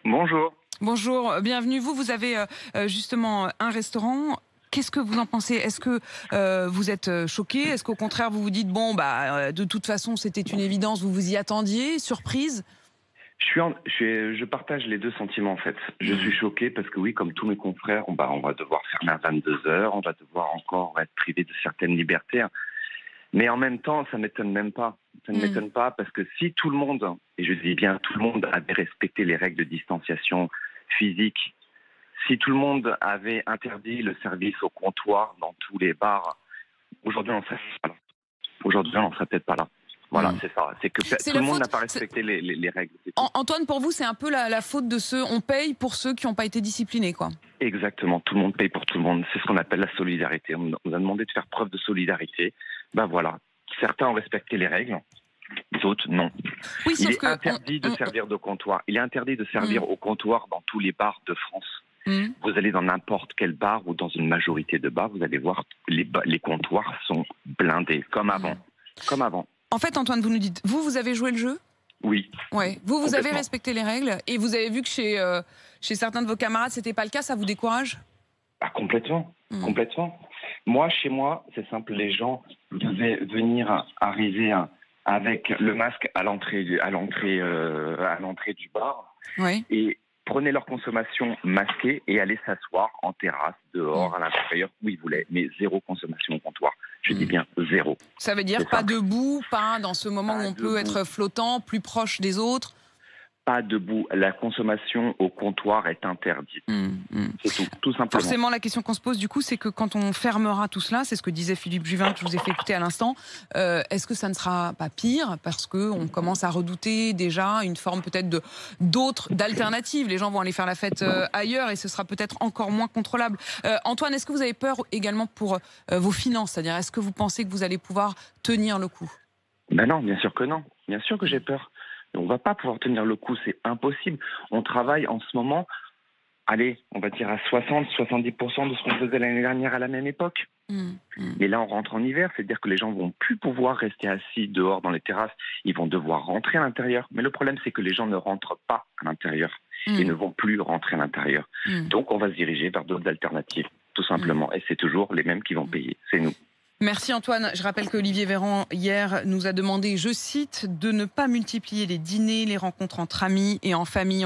Bonjour. Bonjour, bienvenue. Vous avez justement un restaurant. Qu'est-ce que vous en pensez? Est-ce que vous êtes choqué? Est-ce qu'au contraire vous vous dites bon de toute façon c'était une évidence, vous vous y attendiez, surprise? Je partage les deux sentiments en fait. Je suis choqué parce que oui, comme tous mes confrères, on va devoir fermer à 22 heures, on va devoir encore être privé de certaines libertés. Hein. Mais en même temps, ça m'étonne même pas. Ça ne Mm. m'étonne pas parce que si tout le monde, et je dis bien tout le monde, avait respecté les règles de distanciation physique, si tout le monde avait interdit le service au comptoir dans tous les bars, aujourd'hui on ne serait pas là. Aujourd'hui on ne serait peut-être pas là. Voilà, Mm. c'est ça. C'est que C'est tout la le monde faute. n'a pas respecté les règles. C'est tout. Antoine, pour vous, c'est un peu la faute de ceux. On paye pour ceux qui n'ont pas été disciplinés, quoi. Exactement, tout le monde paye pour tout le monde. C'est ce qu'on appelle la solidarité. On nous a demandé de faire preuve de solidarité. Ben voilà, certains ont respecté les règles, d'autres non. Oui, Il sauf est que interdit de servir de comptoir. Il est interdit de servir au comptoir dans tous les bars de France. Mm. Vous allez dans n'importe quel bar ou dans une majorité de bars, vous allez voir les comptoirs sont blindés, comme avant. Comme avant. En fait, Antoine, vous nous dites, vous avez joué le jeu. Oui, Ouais. Vous avez complètement. respecté les règles et vous avez vu que chez certains de vos camarades, c'était pas le cas. Ça vous décourage? Ah, complètement, Mm. complètement. Moi, chez moi, c'est simple. Les gens devaient arriver avec le masque à l'entrée du bar Ouais. et prenaient leur consommation masquée et allaient s'asseoir en terrasse, dehors, Mm. à l'intérieur, où ils voulaient. Mais zéro consommation au comptoir. Je dis bien zéro. Ça veut dire C'est pas simple. debout, pas dans ce moment où Pas on peut debout, être flottant, plus proche des autres. pas debout. La consommation au comptoir est interdite. C'est tout simplement. Forcément, la question qu'on se pose du coup, c'est que quand on fermera tout cela, c'est ce que disait Philippe Juvin, que je vous ai fait écouter à l'instant, est-ce que ça ne sera pas pire parce qu'on commence à redouter déjà une forme peut-être d'alternatives. Les gens vont aller faire la fête ailleurs et ce sera peut-être encore moins contrôlable. Antoine, est-ce que vous avez peur également pour vos finances? C'est-à-dire, est-ce que vous pensez que vous allez pouvoir tenir le coup? Ben non, bien sûr que non. Bien sûr que j'ai peur. On ne va pas pouvoir tenir le coup, c'est impossible. On travaille en ce moment, allez, on va dire à 60-70% de ce qu'on faisait l'année dernière à la même époque. Mais là, on rentre en hiver, c'est-à-dire que les gens vont plus pouvoir rester assis dehors dans les terrasses, ils vont devoir rentrer à l'intérieur. Mais le problème, c'est que les gens ne rentrent pas à l'intérieur et ne vont plus rentrer à l'intérieur. Donc, on va se diriger vers d'autres alternatives, tout simplement. Et c'est toujours les mêmes qui vont payer, c'est nous. Merci Antoine. Je rappelle qu'Olivier Véran, hier, nous a demandé, je cite, de ne pas multiplier les dîners, les rencontres entre amis et en famille.